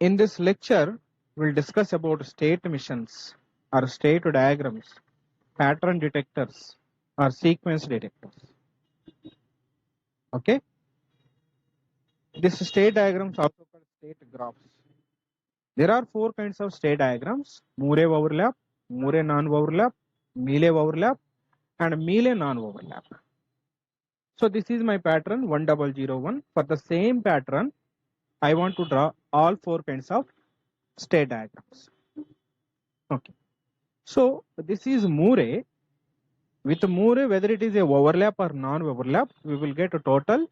In this lecture, we'll discuss about state missions or state diagrams, pattern detectors or sequence detectors. Okay. This state diagrams also called state graphs. There are four kinds of state diagrams: Murray overlap, Murray non-overlap, mealy-ov overlap, and mealy non-overlap. So this is my pattern 1001. For the same pattern, I want to draw all four kinds of state diagrams. Okay. So this is Murray. With Murray, whether it is a overlap or non-overlap, we will get a total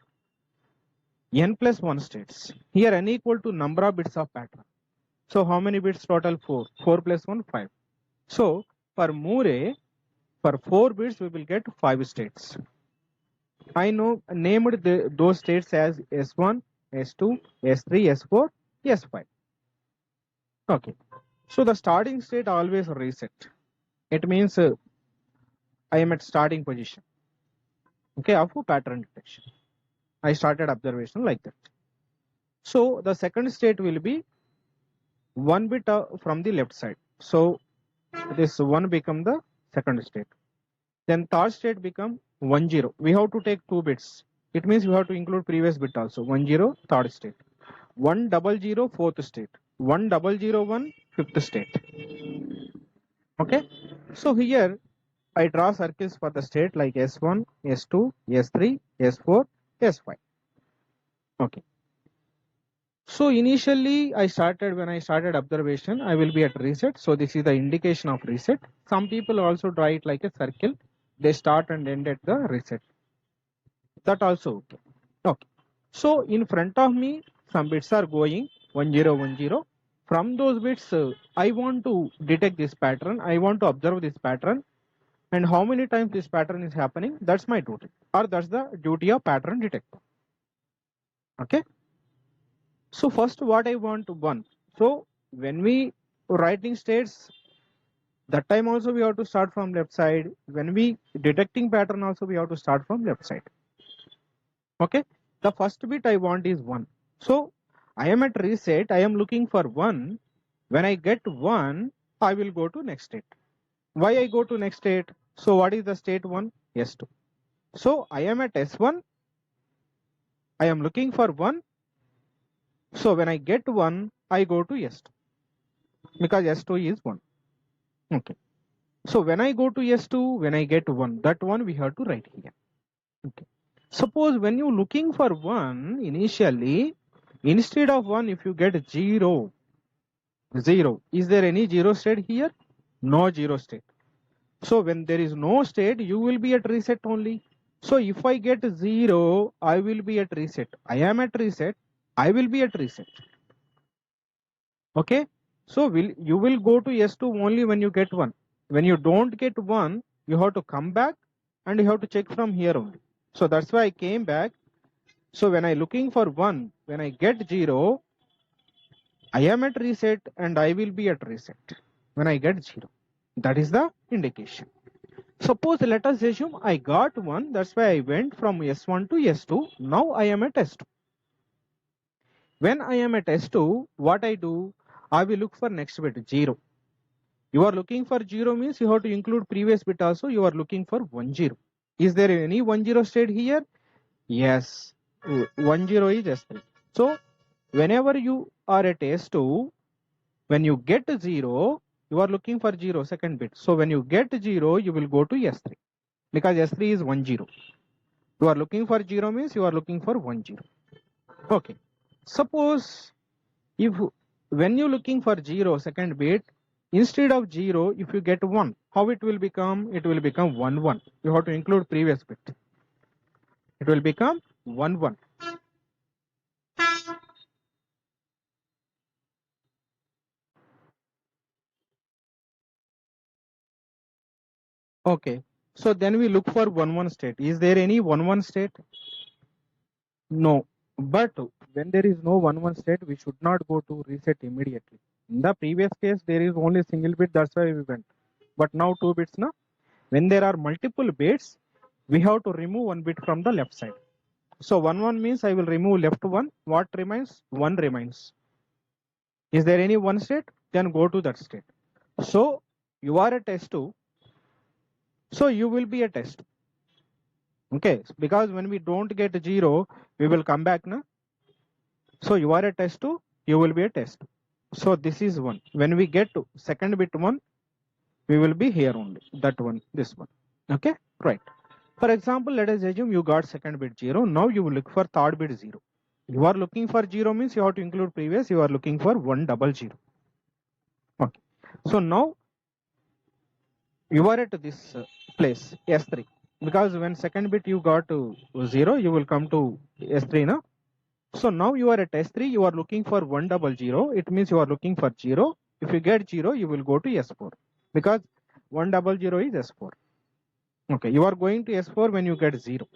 n plus 1 states. Here n equal to number of bits of pattern. So how many bits total? 4. 4 plus 1, 5. So for Murray, for 4 bits, we will get 5 states. I know named those states as S1, S2, S3, S4, S5. Okay. So the starting state always reset. It means I am at starting position. Okay, of pattern detection. I started observation like that. So the second state will be 1 bit from the left side. So this 1 become the second state. Then third state become 1 0. We have to take 2 bits. It means we have to include previous bit also. 1 0 third state. 1 0 0 fourth state. 1 0 0 1 fifth state. Okay. So here I draw circles for the state like S1, S2, S3, S4, S5. Okay. So initially when I started observation, I will be at reset. So this is the indication of reset. Some people also draw it like a circle. They start and end at the reset. That also okay. Okay. So in front of me, some bits are going 1 0 1 0. From those bits, I want to detect this pattern. I want to observe this pattern. And how many times this pattern is happening? That's my duty. Or that's the duty of pattern detector. Okay. So first what I want to 1. So when we writing states, that time also we have to start from left side. When we detecting pattern also we have to start from left side. Okay. The first bit I want is 1. So I am at reset. I am looking for 1. When I get 1, I will go to next state. Why I go to next state? So what is the state 1? S2. So I am at S1. I am looking for 1. So when I get 1, I go to S2 because S2 is 1. Okay. So when I go to S2, when I get 1, that one we have to write here. Okay. Suppose when you looking for 1 initially, instead of 1, if you get 0, 0, is there any 0 state here? No 0 state. So when there is no state, you will be at reset only. So if I get 0, I will be at reset. I am at reset. I will be at reset. Okay. So you will go to S2 only when you get 1. When you don't get 1, you have to come back and you have to check from here only. So that's why I came back. So when I looking for 1, when I get 0, I am at reset and I will be at reset when I get 0. That is the indication. Suppose let us assume I got 1. That's why I went from S1 to S2. Now I am at S2. When I am at S2, what I do? I will look for next bit 0. You are looking for 0 means you have to include previous bit also. You are looking for 1 0. Is there any 1 0 state here? Yes. 1 0 is S3. So whenever you are at S2, when you get 0, you are looking for 0 second bit. So when you get 0, you will go to S3 because S3 is 1 0. You are looking for 0 means you are looking for 1 0. Okay. Suppose if when you looking for 0 second bit, instead of 0, if you get 1, how it will become? It will become 1 1. You have to include previous bit. It will become 1 1. Okay. So then we look for 1 1 state. Is there any 1 1 state? No. But when there is no 1 1 state, we should not go to reset immediately. In the previous case, there is only a single bit. That's why we went. But now 2 bits now. When there are multiple bits, we have to remove 1 bit from the left side. So 1 1 means I will remove left 1. What remains? 1 remains. Is there any one state? Then go to that state. So you are a test 2. So you will be a test. Okay, because when we don't get 0, we will come back now. So you are a test 2, you will be a test. So this is 1. When we get to second bit 1, we will be here only. That one, this one. Okay, right. For example, let us assume you got second bit 0. Now you will look for third bit 0. You are looking for 0 means you have to include previous. You are looking for 100. Okay. So now you are at this place S3, because when second bit you got to 0, you will come to S3 now. So now you are at S3, you are looking for 100. It means you are looking for 0. If you get 0, you will go to S4, because 100 is S4. Okay, you are going to S4 when you get 0.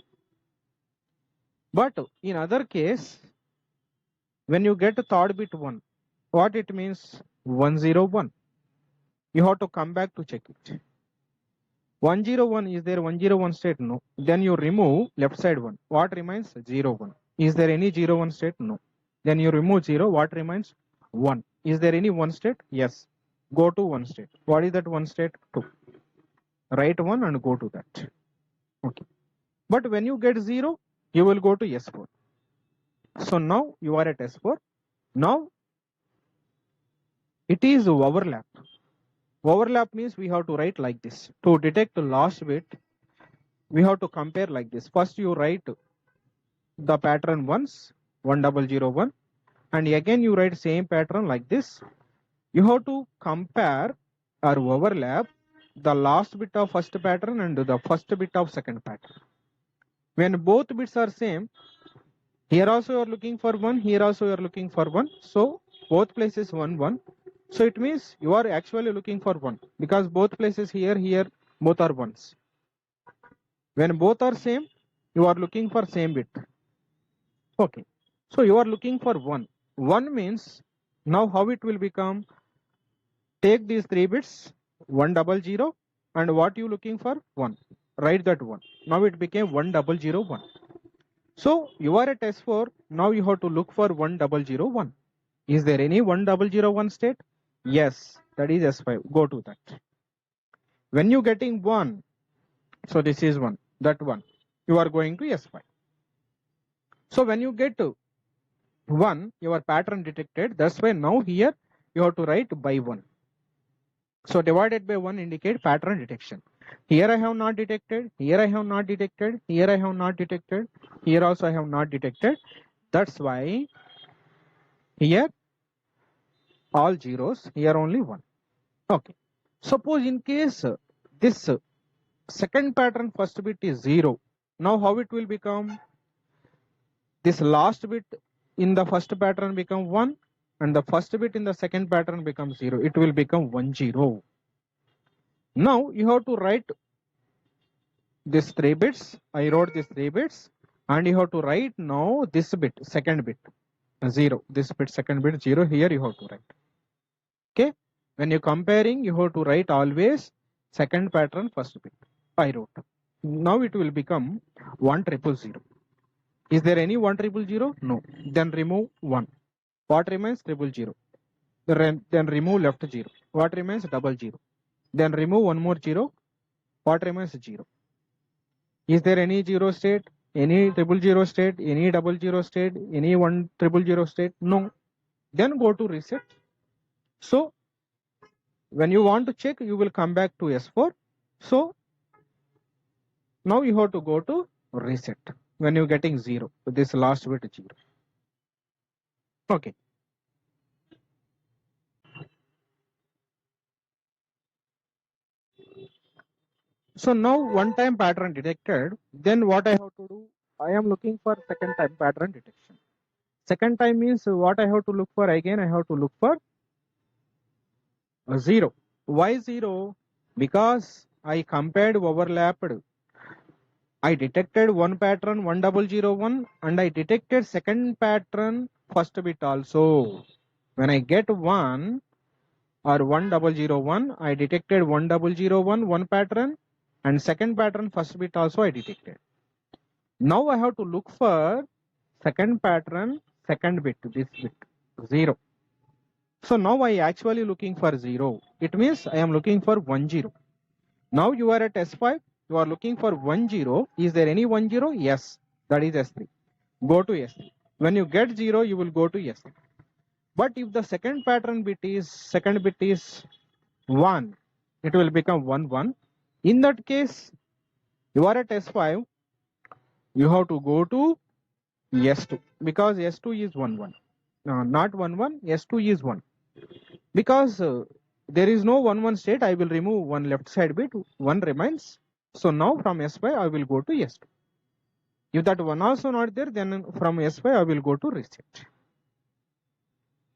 But in other case, when you get third bit 1, what it means? 101. You have to come back to check it. 101, is there 101 state? No. Then you remove left side 1. What remains? 01. Is there any 01 state? No. Then you remove 0. What remains? 1. Is there any 1 state? Yes. Go to 1 state. What is that 1 state? 2. Write 1 and go to that. Okay. But when you get 0, you will go to S4. So now you are at S4. Now it is overlap. Overlap means we have to write like this. To detect the last bit, we have to compare like this. First you write the pattern once, 1001, and again you write same pattern like this. You have to compare or overlap the last bit of first pattern and the first bit of second pattern. When both bits are same, here also you are looking for 1, here also you are looking for 1. So both places 1, 1. So it means you are actually looking for 1, because both places here, both are 1s. When both are same, you are looking for same bit. Okay. So you are looking for 1. 1 means, now how it will become? Take these 3 bits, 100, and what you looking for? 1. Write that 1. Now it became 1001. So you are at S4, now you have to look for 1001. Is there any 1001 state? Yes, that is S5. Go to that. When you getting 1, so this is 1, that 1, you are going to S5. So when you get to 1, your pattern detected. That's why now here you have to write by 1. So divided by 1 indicate pattern detection. Here I have not detected, here I have not detected, here I have not detected, here also I have not detected. That's why here all zeros, here only 1. Okay. Suppose in case this second pattern first bit is 0. Now how it will become? This last bit in the first pattern become 1 and the first bit in the second pattern becomes 0. It will become 10. Now you have to write these 3 bits. I wrote these 3 bits and you have to write now this bit, second bit 0. This bit second bit 0, here you have to write. Okay. When you're comparing, you have to write always second pattern first bit. I wrote. Now it will become 1000. Is there any 1000? No. Then remove 1. What remains? 000. Then remove left 0. What remains? 00. Then remove one more 0. What remains? 0. Is there any 0 state? Any 000 state? Any 00 state? Any 1000 state? No. Then go to reset. So when you want to check, you will come back to S4. So now you have to go to reset when you're getting 0. This last bit 0. Okay. So now one time pattern detected, then what I have to do? I am looking for second time pattern detection. Second time means what I have to look for? Again, I have to look for a 0. Why 0? Because I compared overlapped. I detected one pattern 1001 and I detected second pattern first bit also. When I get 1 or 1001, I detected 1001 one pattern and second pattern first bit also I detected. Now I have to look for second pattern second bit, this bit 0. So now I actually looking for 0. It means I am looking for 1 0. Now you are at S5. You are looking for 1 0. Is there any 1 0? Yes. That is S3. Go to S3. When you get 0, you will go to S3. But if the second bit is 1, it will become 1 1. In that case, you are at S5. You have to go to S2 because S2 is 1 1. Not 1 1. S2 is 1. Because there is no 1 1 state, I will remove one left side bit, 1 remains. So now from S5 I will go to S2. If that 1 also not there, then from S5 I will go to reset.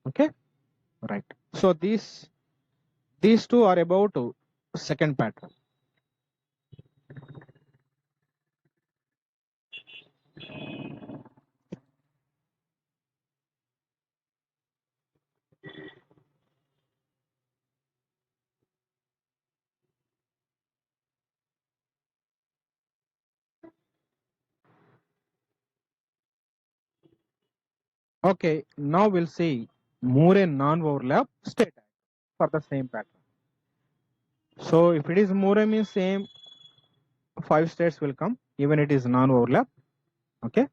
Okay, right. So these two are about second pattern. Okay, now we'll see Moore non-overlap state for the same pattern. So if it is Moore means same 5 states will come, even it is non-overlap. Okay.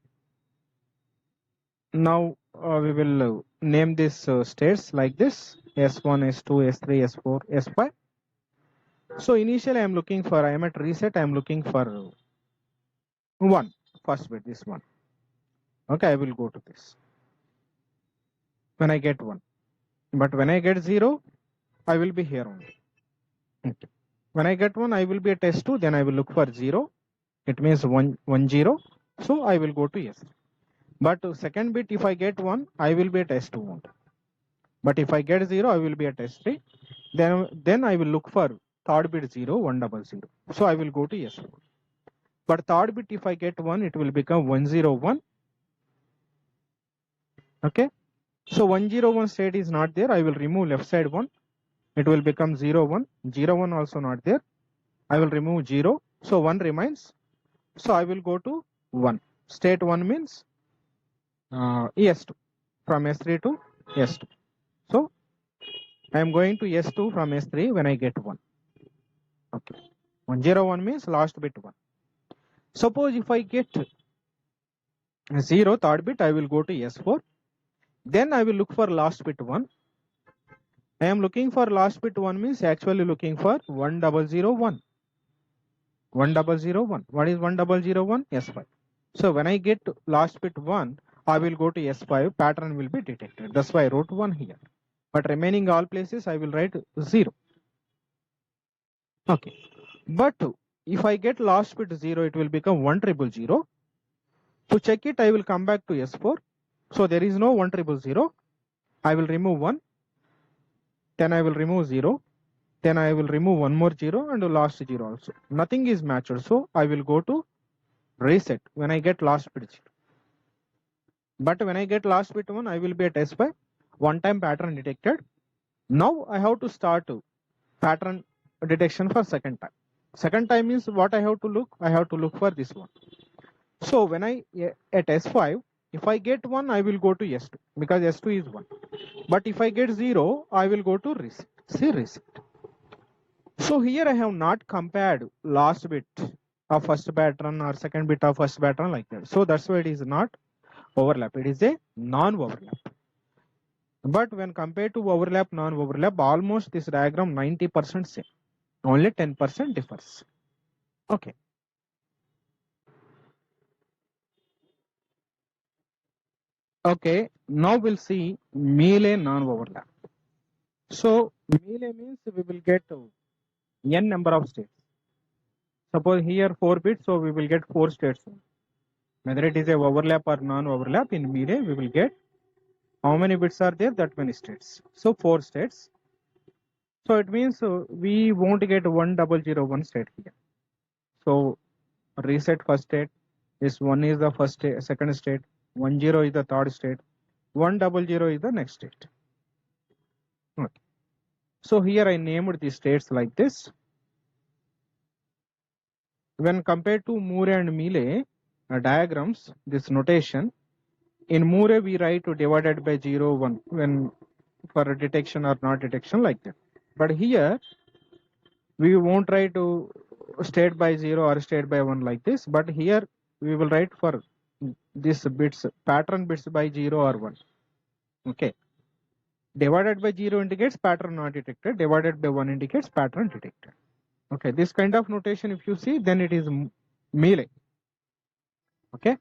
Now we will name these states like this: S1, S2, S3, S4, S5. So initially I am looking for, I am at reset, I am looking for 1, first bit, this one. Okay, I will go to this. When I get 1. But when I get 0, I will be here only. Okay. When I get 1, I will be at S2, then I will look for 0. It means 1, 1, 0. So I will go to S. But second bit, if I get 1, I will be at S2 only. But if I get 0, I will be at S3. Then I will look for third bit 0, 1 0 0. So I will go to S4. But third bit, if I get 1, it will become 1 0 1. Okay. So 1 0 1 state is not there. I will remove left side 1. It will become 0 1. 0 1 also not there. I will remove 0. So 1 remains. So I will go to 1. State 1 means S2. From S3 to S2. So I am going to S2 from S3 when I get 1. Okay. 1 0 1 means last bit 1. Suppose if I get 0 third bit, I will go to S4. Then I will look for last bit 1. I am looking for last bit 1 means actually looking for 1 0 0 1. 1 0 0 1. What is 1 0 0 1? S5. So when I get last bit 1, I will go to S5. Pattern will be detected. That's why I wrote 1 here. But remaining all places, I will write 0. Okay. But if I get last bit 0, it will become 1 0 0. To check it, I will come back to S4. So there is no 1 0 0. I will remove 1. Then I will remove 0. Then I will remove one more 0 and last 0 also. Nothing is matched. So I will go to reset when I get last bit 0. But when I get last bit 1, I will be at S5. One time pattern detected. Now I have to start pattern detection for second time. Second time means what I have to look? I have to look for this one. So when I at S5, if I get 1, I will go to S2 because S2 is 1. But if I get 0, I will go to reset. See reset. So here I have not compared last bit of first pattern or second bit of first pattern like that. So that's why it is not overlap. It is a non-overlap. But when compared to overlap, non-overlap, almost this diagram 90% same. Only 10% differs. Okay. Okay, now we'll see mealy non-overlap. So mealy means we will get n number of states. Suppose here 4 bits, so we will get 4 states. Whether it is a overlap or non-overlap, in mealy we will get how many bits are there? That many states. So 4 states. So it means we won't get 1 0 0 1 state here. So reset first state. This 1 is the first state, second state. 1 0 is the third state. 1 0 0 is the next state. Okay. So here I named the states like this. When compared to Moore and mealy diagrams, this notation, in Moore we write divided by 0, 1. When for detection or not detection like that. But here we won't try to state by 0 or state by 1 like this, but here we will write for this bits, pattern bits by 0 or 1. Okay. Divided by 0 indicates pattern not detected, divided by 1 indicates pattern detected. Okay, this kind of notation if you see, then it is mealy. Okay.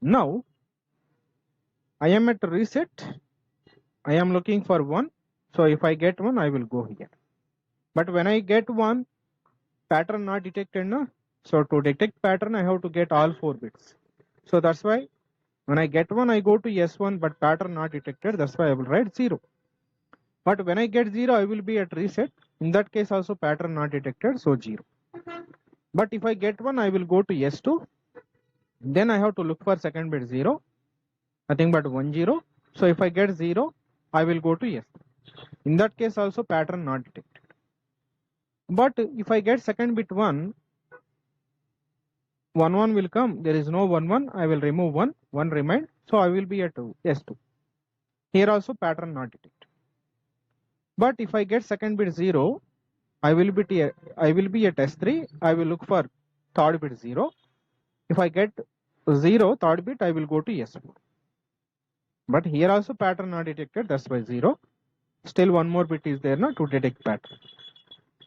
Now I am at reset. I am looking for 1. So if I get 1, I will go here. But when I get 1, pattern not detected, no? So to detect pattern, I have to get all 4 bits. So that's why when I get 1, I go to S1, but pattern not detected. That's why I will write 0. But when I get 0, I will be at reset. In that case also pattern not detected, so 0. But if I get 1, I will go to S2. Then I have to look for second bit 0. Nothing but 1, 0. So if I get 0, I will go to S2. In that case also pattern not detected. But if I get second bit 1, 1, 1 will come. There is no 1, 1. I will remove 1. 1 remain. So I will be at S2. Here also pattern not detected. But if I get second bit 0, I will be at S3. I will look for third bit 0. If I get 0, third bit, I will go to S4. But here also pattern not detected. That's why 0. Still one more bit is there now to detect pattern.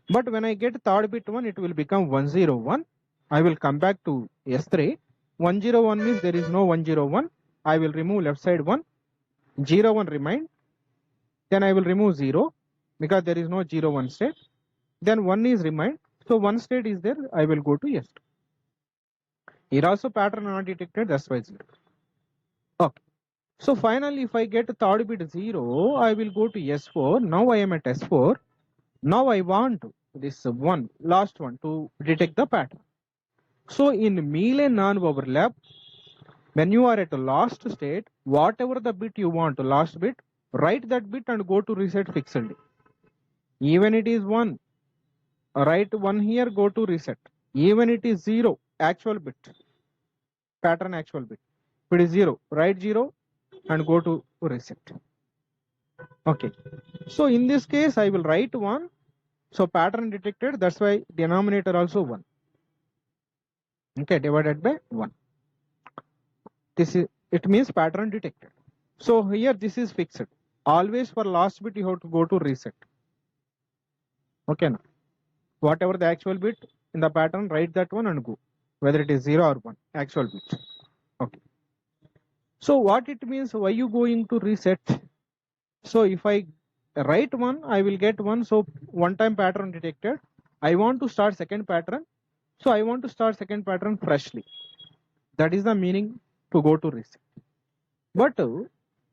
But when I get third bit 1, it will become 101. I will come back to S3. 101 means there is no 101. I will remove left side 1. 01 remain. Then I will remove 0 because there is no 01 state. Then 1 is remained. So 1 state is there. I will go to S2. Here also pattern not detected. That's why 0. Okay. So finally, if I get third bit 0, I will go to S4. Now I am at S4. Now I want this 1, last one, to detect the pattern. So in mealy non-overlap, when you are at the last state, whatever the bit you want, last bit, write that bit and go to reset fixed. Even it is 1, write 1 here, go to reset. Even it is 0, actual bit, pattern actual bit. If it is 0, write 0 and go to reset. Okay. So in this case, I will write 1. So pattern detected, that's why denominator also 1. Okay, divided by 1. This is, it means pattern detected. So here this is fixed. Always for last bit you have to go to reset. Okay, now whatever the actual bit in the pattern, write that one and go, whether it is 0 or 1, actual bit. Okay. So what it means, why you going to reset? So if I write 1, I will get 1. So one time pattern detected. I want to start second pattern. So I want to start second pattern freshly. That is the meaning to go to reset. But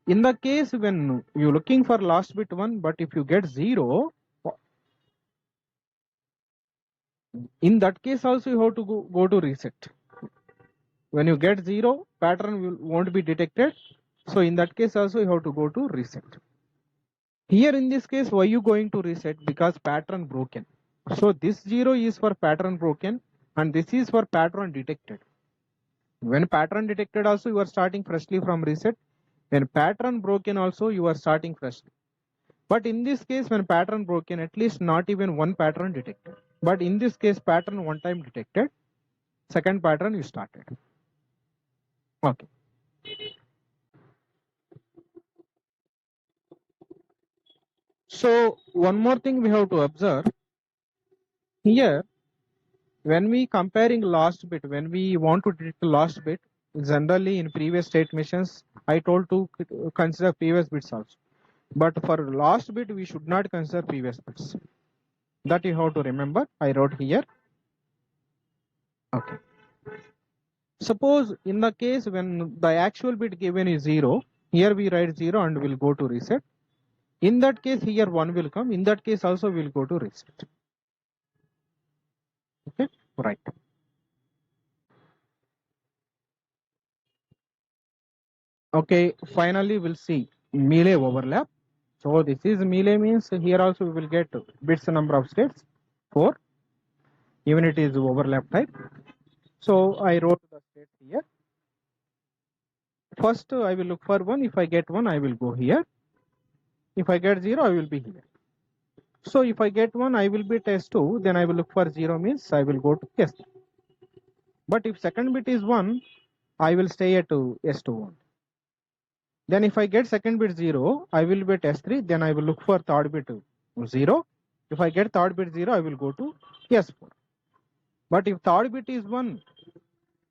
in the case when you're looking for last bit 1, but if you get 0, in that case also you have to go to reset. When you get 0, pattern won't be detected. So in that case also you have to go to reset. Here in this case, why you going to reset? Because pattern broken. So this 0 is for pattern broken and this is for pattern detected. When pattern detected also you are starting freshly from reset. When pattern broken also you are starting freshly. But in this case, when pattern broken, at least not even one pattern detected. But in this case, pattern one time detected, second pattern you started. Okay. So one more thing we have to observe here, when we comparing last bit, when we want to detect the last bit, generally in previous state missions, I told to consider previous bits also. But for last bit, we should not consider previous bits. That you have to remember. I wrote here. Okay. Suppose in the case when the actual bit given is 0, here we write 0 and we'll go to reset. In that case, here 1 will come. In that case also we'll go to reset. Okay, right. Okay, finally we'll see mealy overlap. So this is mealy means here also we will get bits number of states, 4. Even it is overlap type. So I wrote the state here. First I will look for 1. If I get 1, I will go here. If I get 0, I will be here. So if I get 1, I will be at S2, then I will look for 0 means I will go to S3. But if second bit is 1, I will stay at S2. Then if I get second bit 0, I will be at S3, then I will look for third bit 0. If I get third bit 0, I will go to S4. But if third bit is 1,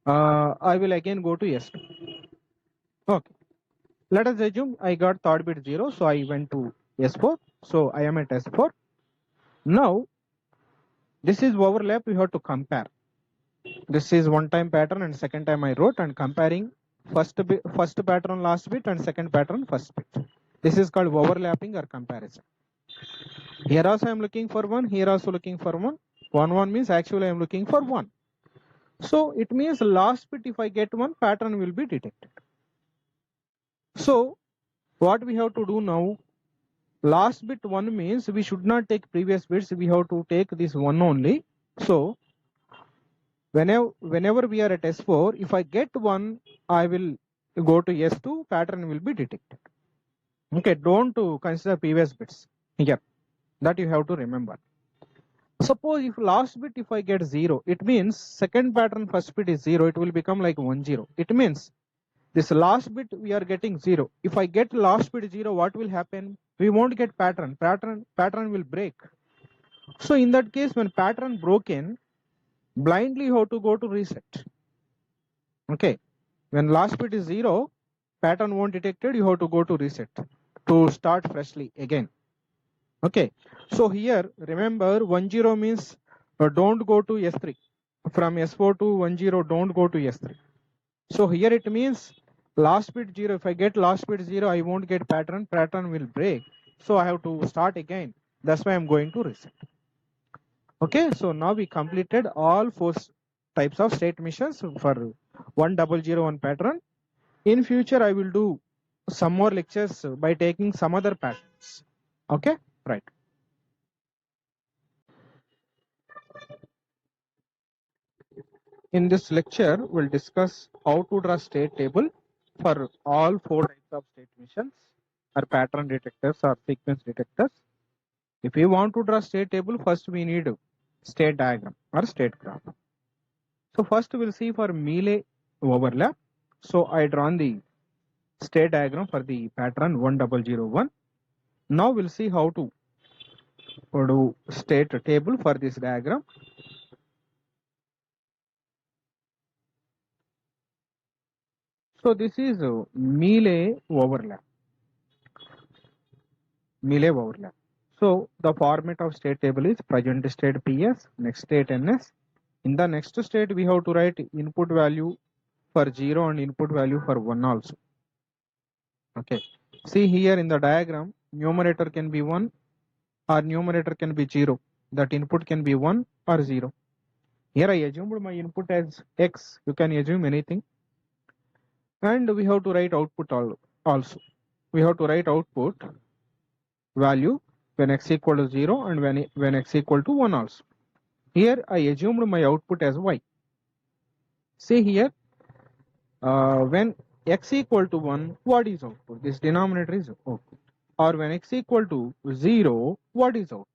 I will again go to S2. Okay. Let us assume I got third bit 0, so I went to S4. So I am at S4. Now, this is overlap, we have to compare. This is one time pattern and second time I wrote and comparing first pattern last bit and second pattern first bit. This is called overlapping or comparison. Here also I am looking for 1, here also looking for 1. 1 means actually I am looking for 1. So it means last bit if I get 1, pattern will be detected. So what we have to do now, last bit 1 means we should not take previous bits, we have to take this 1 only. So whenever we are at S4, if I get 1, I will go to S2, pattern will be detected. Okay, don't consider previous bits here. That you have to remember. Suppose if last bit if I get 0, it means second pattern first bit is 0, it will become like 1 0. It means this last bit we are getting 0. If I get last bit 0, what will happen? We won't get pattern. Pattern will break. So in that case, when pattern broken, blindly you have to go to reset. Okay. When last bit is 0, pattern won't detected, you have to go to reset to start freshly again. Okay. So here, remember 1 0 means don't go to S3. From S4 to 1 0, don't go to S3. So here it means last bit 0. If I get last bit 0, I won't get pattern. Pattern will break. So I have to start again. That's why I'm going to reset. Okay. So now we completed all 4 types of state missions for 1001 pattern. In future, I will do some more lectures by taking some other patterns. Okay. Right. In this lecture, we'll discuss how to draw state table for all 4 types of state missions or pattern detectors or sequence detectors. If we want to draw state table, first we need state diagram or state graph. So first we'll see for mealy overlap. So I drawn the state diagram for the pattern 1001. Now we'll see how to do state table for this diagram. So this is mealy overlap. Mealy overlap. So the format of state table is present state PS, next state NS. In the next state, we have to write input value for 0 and input value for 1 also. Okay. See here in the diagram, numerator can be 1 or numerator can be 0. That input can be 1 or 0. Here I assumed my input as X. You can assume anything. And we have to write output also. We have to write output value when X equal to 0 and when X equal to 1 also. Here I assumed my output as Y. See here, when X equal to 1, what is output? This denominator is output. Or when X equal to 0, what is output?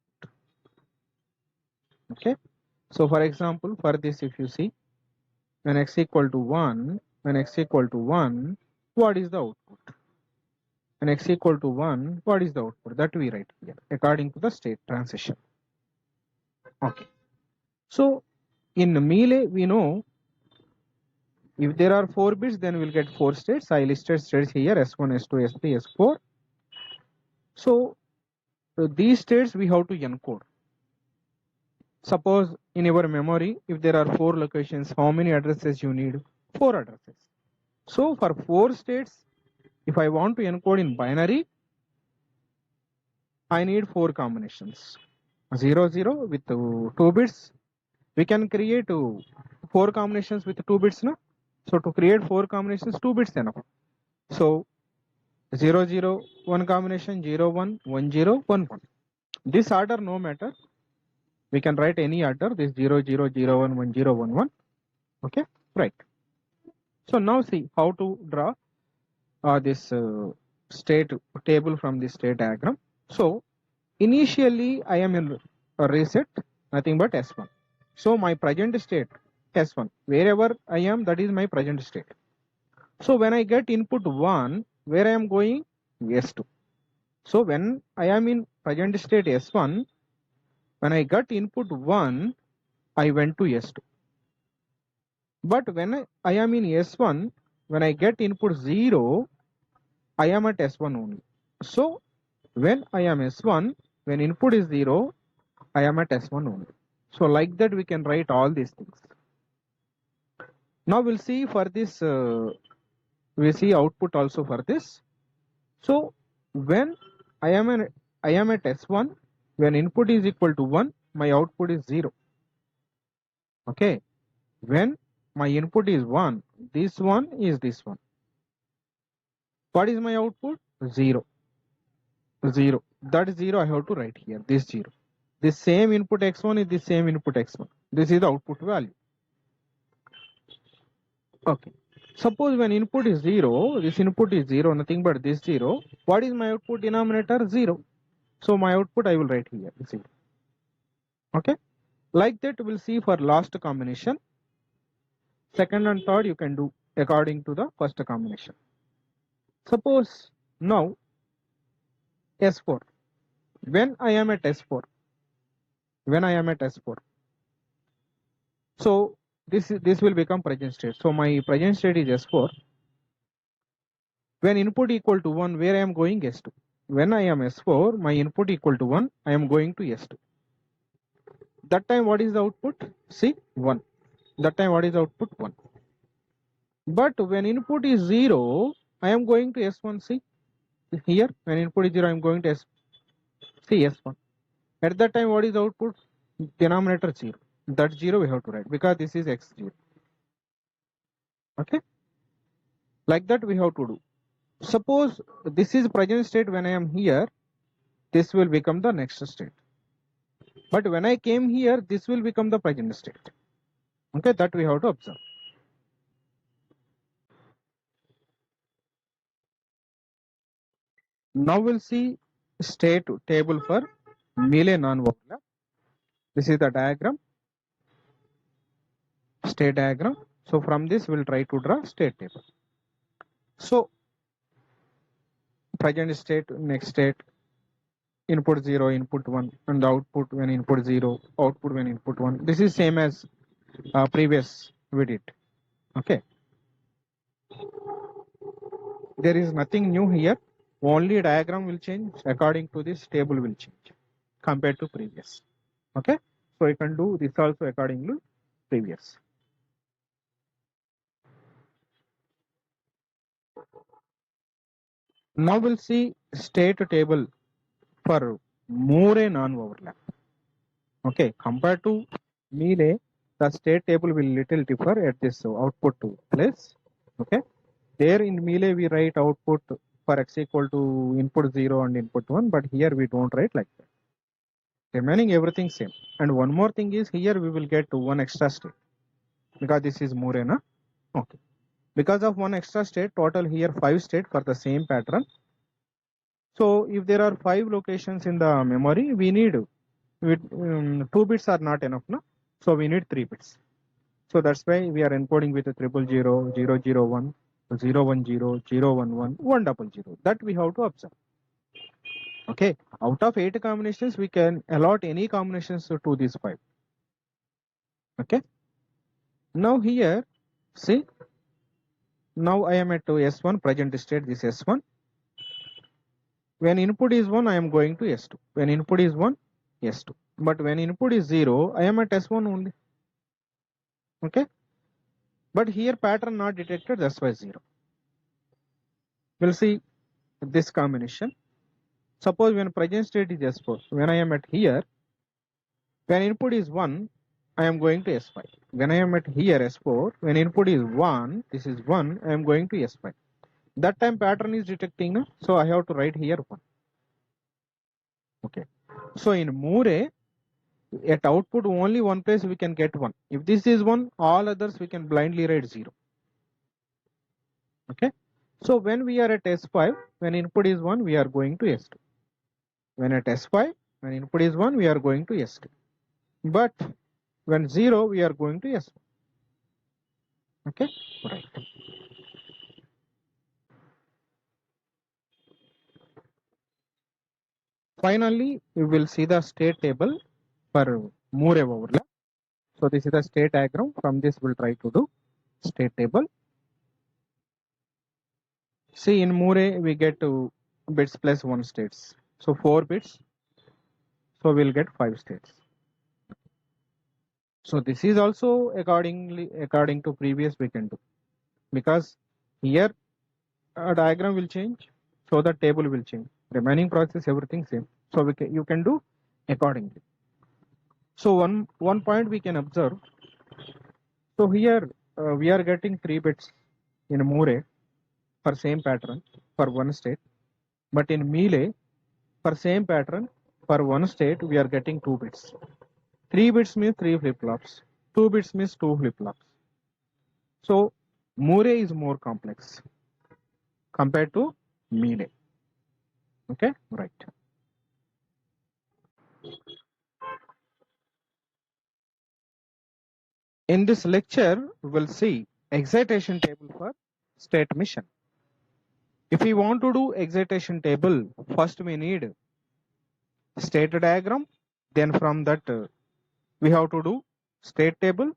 Okay. So for example, for this if you see, when X equal to 1, when X equal to 1, what is the output? When X equal to 1, what is the output? That we write here according to the state transition. Okay. So in mealy, we know if there are 4 bits, then we'll get 4 states. I listed states here S1, S2, S3, S4. So these states we have to encode. Suppose in your memory, if there are 4 locations, how many addresses you need? 4 addresses. So for 4 states, if I want to encode in binary, I need 4 combinations. 0, 0 with 2 bits. We can create 4 combinations with 2 bits. No? So to create 4 combinations, 2 bits enough. So 0, 0, 1 combination, 0, 1, 1, 0, 1, 1. This order no matter. We can write any order, this 0, 0, 0, 1, 1, 0, 1, 1. Okay, right. So now see how to draw this state table from the state diagram. So initially I am in a reset, nothing but S1. So my present state S1, wherever I am, that is my present state. So when I get input 1, where I am going? S2. So when I am in present state S1, when I got input 1, I went to S2. But when I am in S1, when I get input 0, I am at S1 only. So when I am S1, when input is 0, I am at S1 only. So like that we can write all these things. Now we'll see for this, we see output also for this. So when I am at S1, when input is equal to 1, my output is 0. Okay. When my input is 1, this one is this one. What is my output? 0. 0. That is 0 I have to write here, this 0. This same input x1 is the same input x1. This is the output value. Okay. Suppose when input is 0, this input is 0, nothing but this 0. What is my output denominator? 0. So my output I will write here, 0. Okay. Like that we'll see for last combination. Second and third you can do according to the first combination. Suppose now S4. When I am at S4, so this will become present state. So my present state is S4. When input equal to 1, where I am going? S2. When I am S4, my input equal to 1, I am going to S2. That time what is the output? See, 1. That time what is the output? 1. But when input is 0, I am going to S1. See, here when input is 0, I am going to S1. At that time what is the output? Denominator 0. That 0 we have to write because this is x0. Okay. Like that we have to do. Suppose this is present state. When I am here, this will become the next state. But when I came here, this will become the present state. Okay, that we have to observe. Now we'll see state table for mealy non-overlap. This is the diagram, state diagram. So from this we'll try to draw state table. So present state, next state, input 0, input 1, and the output when input 0, output when input 1. This is same as previous we did. Okay. There is nothing new here. Only diagram will change according to this table will change compared to previous. Okay. So you can do this also according to previous. Now we'll see state table for mealy non-overlap. Okay, compared to mealy, the state table will little differ at this output place. Okay, there in mealy we write output for x equal to input 0 and input 1, but here we don't write like that. Remaining everything same. And one more thing is here we will get one extra state because this is mealy, na? Okay. Because of one extra state, total here 5 state for the same pattern. So if there are 5 locations in the memory, we need 2 bits are not enough, no? So we need 3 bits. So that's why we are encoding with a 000, 001, 010, 011, 100. That we have to observe. Okay, out of 8 combinations, we can allot any combinations to these 5. Okay. Now here, see, now I am at S1, present state, this S1. When input is 1, I am going to S2. When input is 1, S2. But when input is 0, I am at S1 only. Okay. But here pattern not detected, that's why 0. We'll see this combination. Suppose when present state is S4, when I am at here, when input is 1, I am going to S5. When I am at here S4, when input is 1, this is 1, I am going to S5. That time pattern is detecting, no? So I have to write here 1. Okay. So in mealy, at output only one place we can get 1. If this is 1, all others we can blindly write 0. Okay. So when we are at S5, when input is 1, we are going to S2. When at S5, when input is 1, we are going to S2. But when 0, we are going to S1. Okay, right. Finally, we will see the state table for mealy-ov overlap. So this is the state diagram. From this, we'll try to do state table. See, in mealy, we get 2 bits plus 1 states. So 4 bits. So we'll get 5 states. So this is also according to previous we can do, because here a diagram will change, so the table will change. Remaining process everything same. So you can do accordingly. So one point we can observe. So here we are getting 3 bits in mealy for same pattern for one state, but in mealy for same pattern for one state we are getting 2 bits. 3 bits means 3 flip-flops. 2 bits means 2 flip-flops. So mealy is more complex compared to mealy. Okay, right. In this lecture, we'll see excitation table for state machine. If we want to do excitation table, first we need state diagram. Then from that, we have to do state table.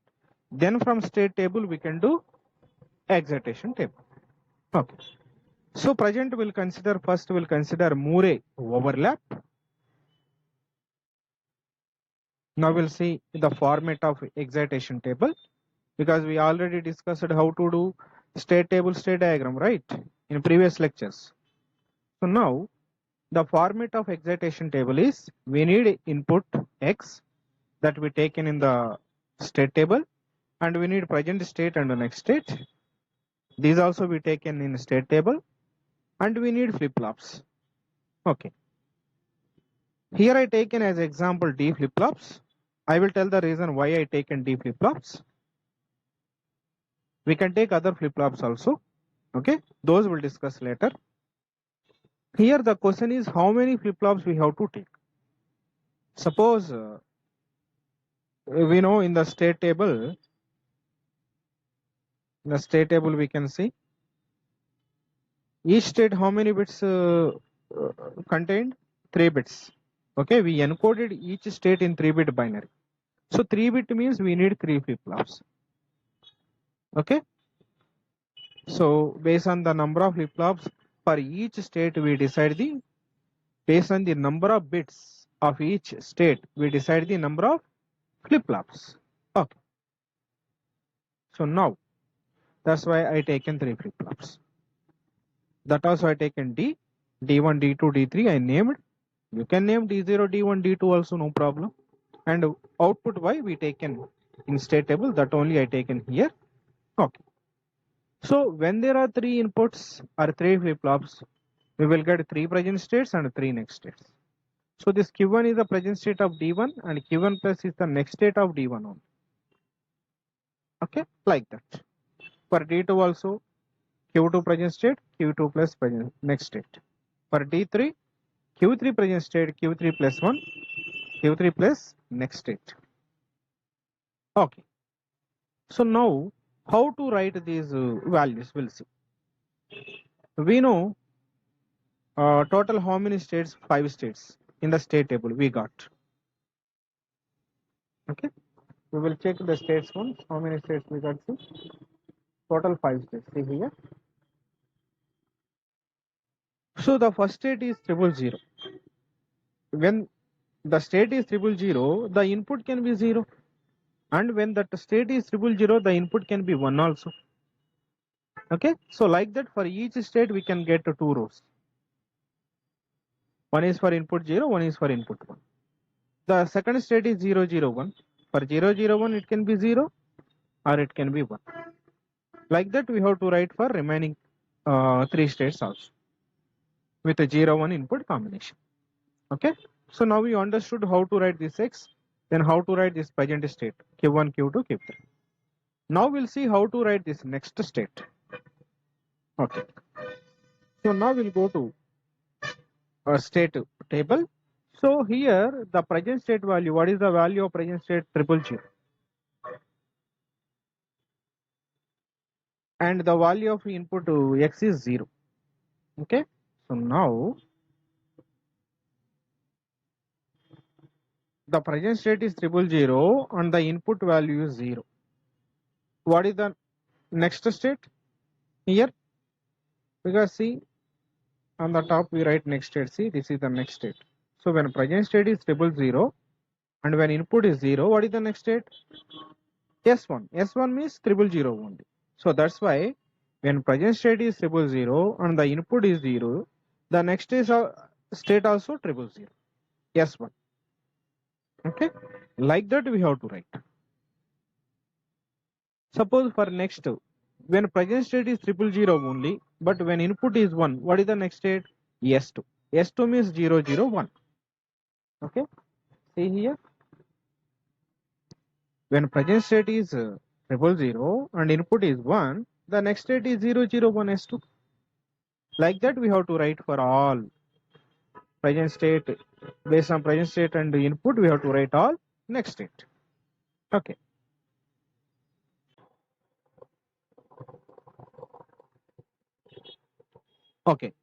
Then from state table, we can do excitation table. Okay. So present we'll consider, first we'll consider mealy overlap. Now we'll see the format of excitation table, because we already discussed how to do state table, state diagram, right, in previous lectures. So now the format of excitation table is we need input x that we taken in the state table, and we need present state and the next state. These also we taken in state table, and we need flip-flops. Okay. Here I taken as example D flip-flops. I will tell the reason why I taken D flip-flops. We can take other flip-flops also. Okay, those we'll discuss later. Here the question is how many flip-flops we have to take. Suppose we know in the state table, we can see each state how many bits contained? 3 bits. Okay, we encoded each state in 3-bit binary. So 3-bit means we need 3 flip-flops. Okay, so based on the number of flip-flops for each state, we decide the, based on the number of bits of each state, we decide the number of flip-flops. Okay, so now that's why I taken 3 flip-flops. That also I taken D, D1, D2, D3 I named. You can name D0, D1, D2 also, no problem. And output Y we taken in state table, that only I taken here. Okay. So when there are 3 inputs or 3 flip-flops, we will get 3 present states and 3 next states. So this Q1 is the present state of D1 and Q1 plus is the next state of D1 only. Okay, like that. For D2 also, Q2 present state, Q2 plus present next state. For D3, Q3 present state, Q3 plus 1, Q3 plus next state. Okay. So now, how to write these values, we'll see. We know total how many states? 5 states in the state table we got. Okay. We will check the states once. How many states we got? See? Total 5 states. See here. So the first state is 000. When the state is 000, the input can be 0. And when that state is 000, the input can be 1 also. Okay. So like that, for each state we can get 2 rows. One is for input 0, one is for input 1. The second state is 001. For 001 it can be 0 or it can be 1. Like that we have to write for remaining 3 states also with a 0-1 input combination. Okay. So now we understood how to write this X, then how to write this present state Q1, Q2, Q3. Now we'll see how to write this next state. Okay. So now we'll go to a state table. So here the present state value, what is the value of present state? 000. And the value of input to x is 0. Okay. So now the present state is 000 and the input value is 0. What is the next state here? Because see, on the top we write next state. See, this is the next state. So when present state is 000 and when input is 0, what is the next state? S1. S1 means 000 only. So that's why when present state is 000 and the input is 0, the next is state also 000. S1. Okay. Like that we have to write. Suppose for next, when present state is 000 only, but when input is 1, what is the next state? S2. S2 means 001. Okay. See here. When present state is 000 and input is 1, the next state is 001 S2. Like that we have to write for all present state. Based on present state and input, we have to write all next state. Okay. Okay.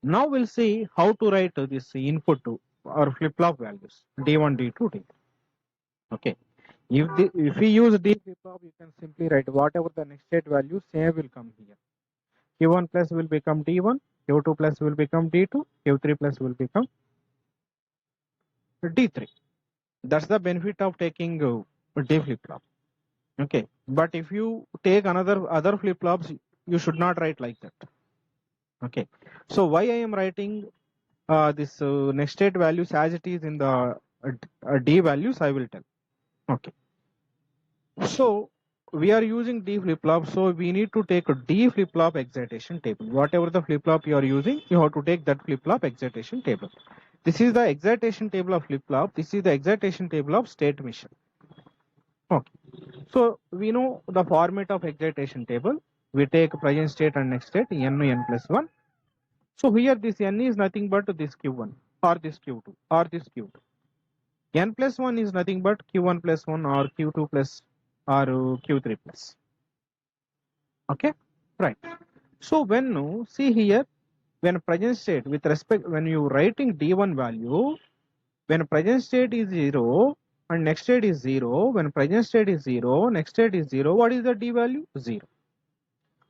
Now we'll see how to write this input to our flip-flop values D1, D2, D3. Okay. If we use D flip-flop, you can simply write whatever the next state value, same will come here. Q1 plus will become D1, Q2 plus will become D2, Q3 plus will become D3. That's the benefit of taking D flip-flop. Okay. But if you take other flip-flops, you should not write like that. Okay. So why I am writing this next state values as it is in the D values, I will tell. Okay. So we are using D flip-flop, so we need to take a D flip-flop excitation table. Whatever the flip-flop you are using, you have to take that flip-flop excitation table. This is the excitation table of flip-flop. This is the excitation table of state machine. Okay. So we know the format of excitation table. We take present state and next state, n plus 1. So here this n is nothing but this q1 or this q2 or this q2. N plus 1 is nothing but q1 plus 1 or q2 plus or q3 plus. Okay, right. So when see here, when present state with respect, when you writing d1 value, when present state is 0 and next state is 0, when present state is 0, next state is 0, what is the d value? 0.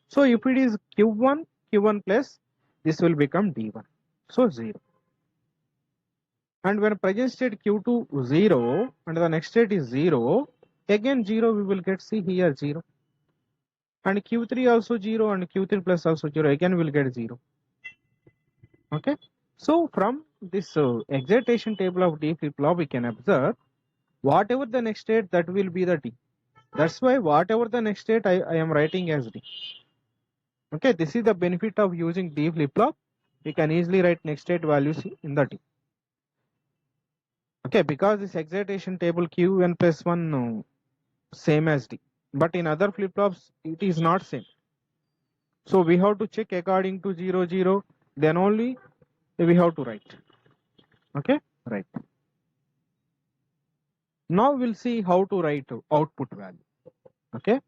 So if it is q1, q1 plus, this will become d1. So 0. And when present state q2 0 and the next state is 0, again 0 we will get, see here 0. And q3 also 0 and q3 plus also 0, again we will get 0. Okay. So from this excitation table of D flip-flop, we can observe whatever the next state, that will be the D. That's why whatever the next state, I am writing as D. Okay, this is the benefit of using D flip-flop. We can easily write next state values in the D. Okay, because this excitation table Qn plus 1 same as D. But in other flip-flops, it is not same. So we have to check according to 0, 0, then only we have to write. Okay, right. Now we'll see how to write output value. Okay.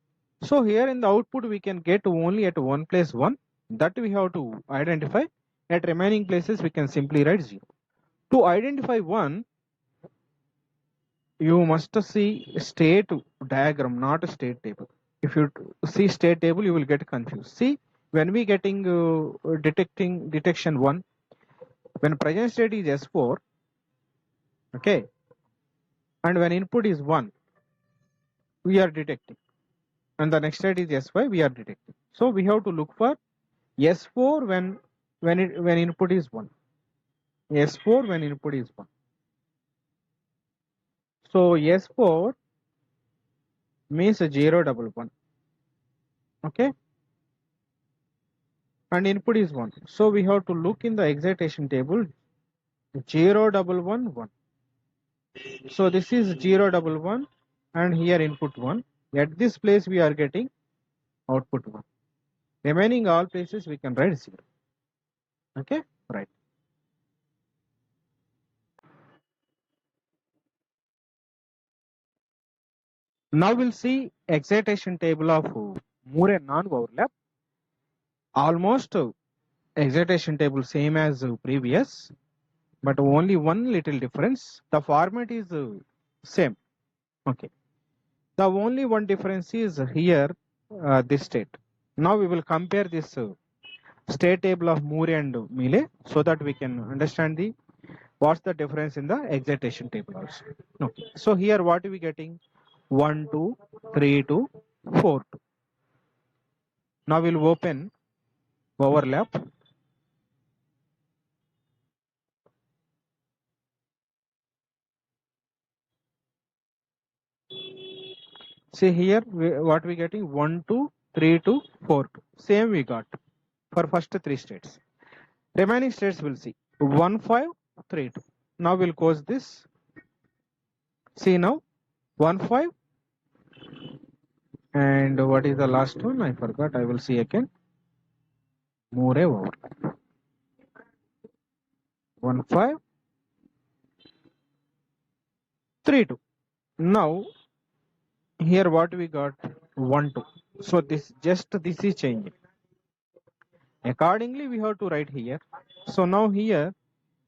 So here in the output we can get only at one place 1. That we have to identify. At remaining places we can simply write 0. To identify 1, you must see state diagram, not a state table. If you see state table, you will get confused. See, when we getting detection 1, when present state is S4, okay, and when input is 1, we are detecting. And the next state is S5, we are detecting. So we have to look for S4 when input is 1. S4 when input is 1. So S4 means 011. Okay. And input is 1. So we have to look in the excitation table 011. So this is 011 and here input 1. At this place we are getting output 1. Remaining all places we can write 0. Okay, right. Now we'll see excitation table of Moore non-overlap. Almost excitation table same as previous, but only one little difference. The format is same. Okay. The only one difference is here this state. Now we will compare this state table of Moore and Mealy so that we can understand the what's the difference in the excitation table also. Okay. So here what are we getting? 1, 2, 3, 2, 4, 2. Now we'll open overlap. See here what we getting? 1, 2, 3, 2, 4, 2. Same we got for first 3 states. Remaining states will see 1, 5, 3, 2. Now we'll close this. See now 1, 5. And what is the last one? I forgot. I will see again. More overlap. 1, 5, 3, 2. Now here what we got? 1, 2. So this is changing. Accordingly, we have to write here. So now here,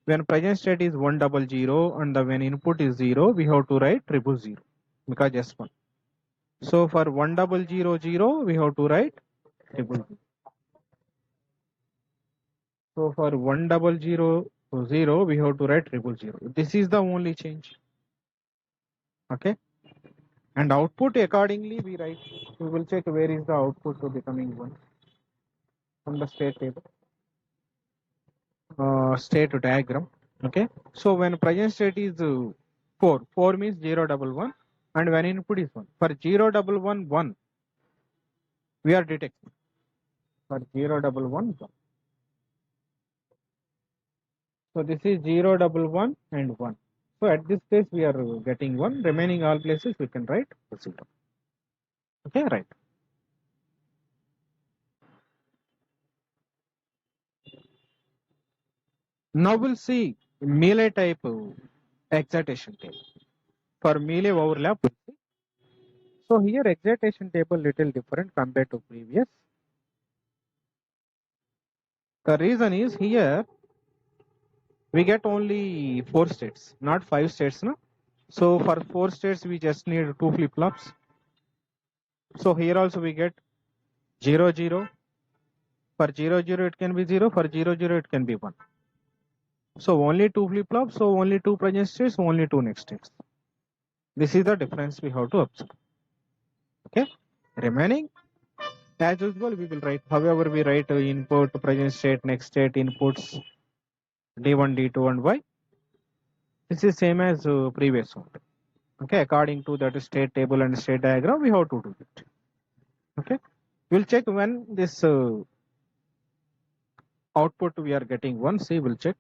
when present state is 100 and when input is 0, we have to write 000 because S1. So for 1000, we have to write 000. So for 1000, we have to write 000. This is the only change. Okay. And output accordingly we write. We will check where is the output to becoming 1 from the state table. State diagram. Okay. So when present state is 4 means 011 and when input is 1. For 011 1 we are detecting. For 011 1. So this is 011 and 1. So at this place we are getting 1. Remaining all places we can write 0. Okay, right. Now we'll see melee type excitation table. For melee overlap, so here excitation table little different compared to previous. The reason is here we get only 4 states, not 5 states. No? So for 4 states we just need 2 flip-flops. So here also we get 0 0. For 0 0 it can be 0. For 0 0 it can be 1. So only 2 flip-flops. So only 2 present states. Only 2 next states. This is the difference we have to observe. Okay. Remaining as usual we will write. However we write input, present state, next state, inputs D1, D2 and Y. This is same as previous one. Okay, according to that state table and state diagram, we have to do it. Okay, we'll check when this output we are getting 1. See, we'll check.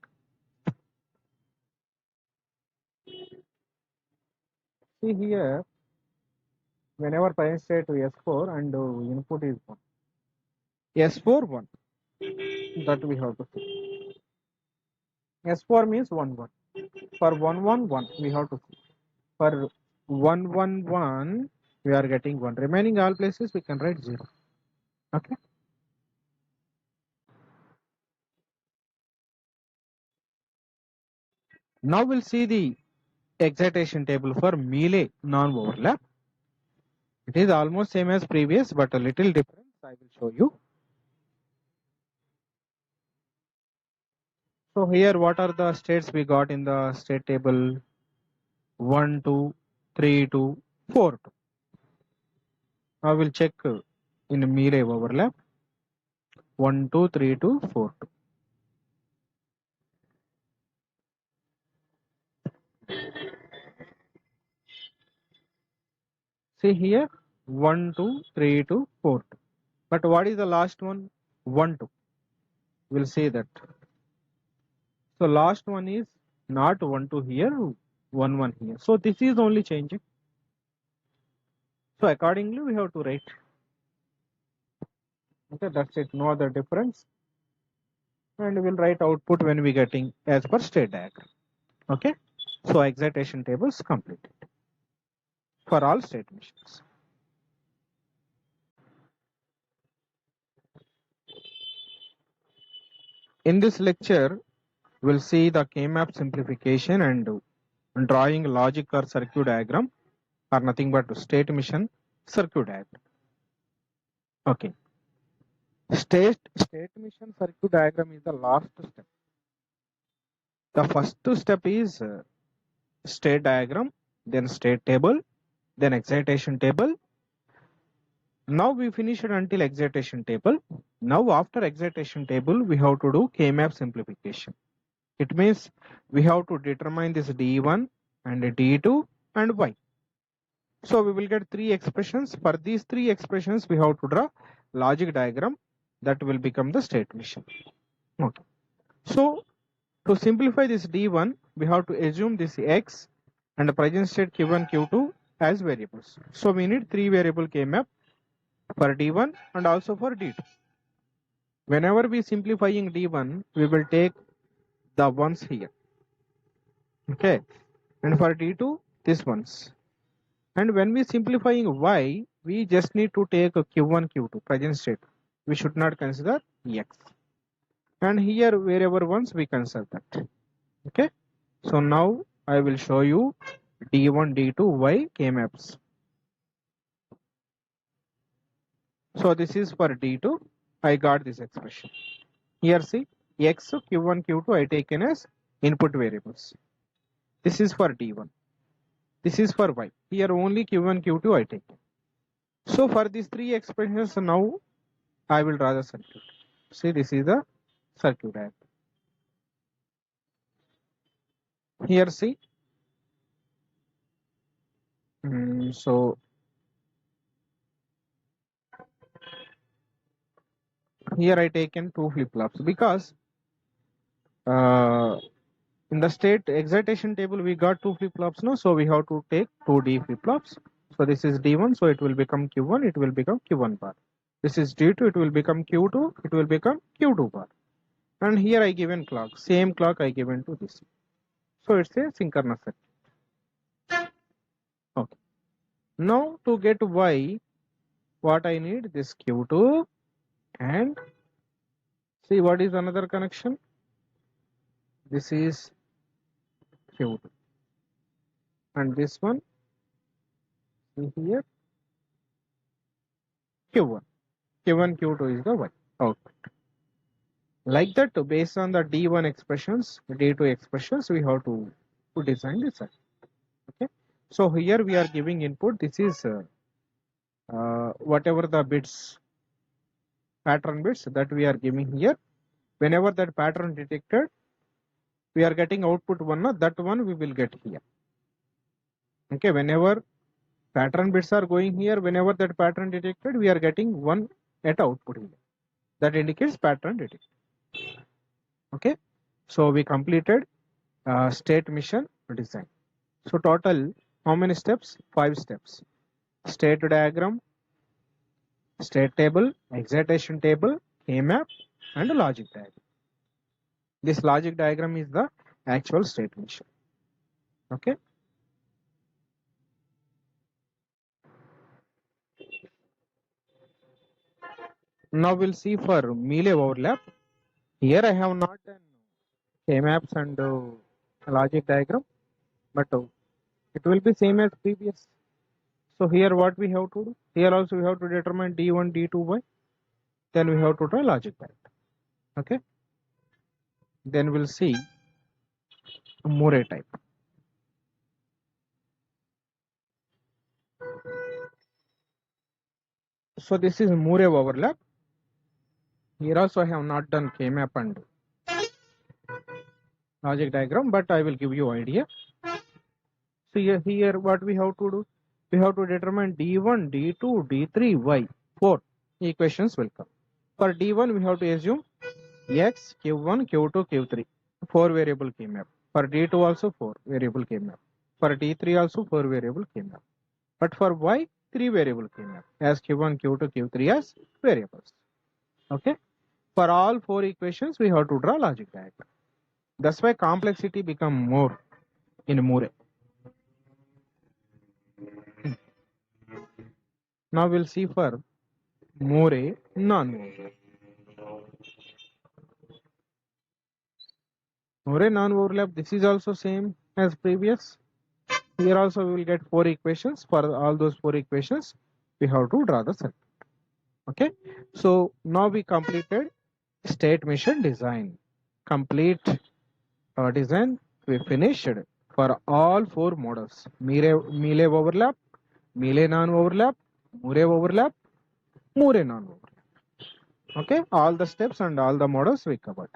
See here, whenever present state to S4 and input is 1. S4 1. That we have to see. S4 means 1 1. For 1 1 1, we have to see. For 1 1 1, we are getting 1. Remaining all places we can write 0. Okay. Now we'll see the excitation table for melee non-overlap. It is almost same as previous, but a little difference. I will show you. So here, what are the states we got in the state table? 1, 2, 3, 2, 4, 2. Now we'll check in melee overlap. 1, 2, 3, 2, 4, 2. See here, 1, 2, 3, 2, 4, 2. But what is the last one? 1, 2. We'll see that. So last one is not 1, 2 here, 1, 1 here. So this is only changing. So accordingly, we have to write. Okay, that's it, no other difference. And we'll write output when we getting as per state diagram. Okay, so excitation tables completed for all state machines. In this lecture, we'll see the K-map simplification and drawing logic or circuit diagram are nothing but state machine circuit diagram. Okay, state machine circuit diagram is the last step. The first step is state diagram, then state table, then excitation table. Now we finished until excitation table. Now after excitation table, we have to do K-map simplification. It means we have to determine this D1 and D2 and Y. So we will get three expressions. For these three expressions, we have to draw logic diagram that will become the state machine. Okay. So to simplify this D1, we have to assume this X and the present state Q1, Q2 as variables. So we need three variable K-map for D1 and also for D2. Whenever we simplifying D1, we will take the ones here. Okay. And for D2, this ones. And when we simplifying Y, we just need to take a Q1, Q2, present state. We should not consider X. And here, wherever once we consider that. Okay. So now I will show you D1, D2, Y K-maps. So this is for D2. I got this expression. Here see, X, Q1, Q2 I taken as input variables. This is for D1. This is for Y. Here only Q1, Q2 I take. So for these three expressions now I will draw the circuit. See, this is the circuit diagram. Here see. So here I taken two flip-flops because in the state excitation table we got two flip-flops now, so we have to take two D flip-flops. So this is D1, so it will become Q1, it will become Q1 bar. This is D2, it will become Q2, it will become Q2 bar. And here I given clock, same clock I given to this. So it's a synchronous circuit. Okay. Now to get Y, what I need, this Q2 and see what is another connection. This is Q2 and this one see here Q1. Q1, Q2 is the Y output. Like that, based on the D1 expressions, D2 expressions, we have to design this circuit. Okay. So here we are giving input. This is whatever the bits, pattern bits that we are giving here. Whenever that pattern detected, we are getting output one. That one we will get here. Okay. Whenever pattern bits are going here, whenever that pattern detected, we are getting one at output here. That indicates pattern detected. Okay. So we completed state machine design. So total how many steps? 5 steps. State diagram, state table, excitation table, K-map and logic diagram. This logic diagram is the actual state machine. Okay. Now we'll see for mealy-ov overlap. Here I have not done K-maps and logic diagram, but it will be same as previous. So here what we have to do? Here also we have to determine D1, D2, Y. Then we have to draw logic diagram. Okay. Then we'll see Murray type. So this is mealy-ov overlap. Here also I have not done K-map and logic diagram, but I will give you idea. So here what we have to do? We have to determine D1, D2, D3, Y. 4 equations will come. For D1 we have to assume X, Q1, Q2, Q3. 4 variable K-map. For D2 also 4 variable K-map. For D3 also 4 variable K-map. But for Y, 3 variable K-map as Q1, Q2, Q3 as variables. Okay. For all four equations, we have to draw logic diagram. That's why complexity become more in Moore. Now we'll see for Moore non-overlap. Moore non-overlap, this is also same as previous. Here also we will get four equations. For all those four equations, we have to draw the circuit. Okay. So now we completed state machine design. Complete design we finished for all four models. Mealy overlap, Mealy non-overlap, Moore overlap, Moore non-overlap. Okay, all the steps and all the models we covered.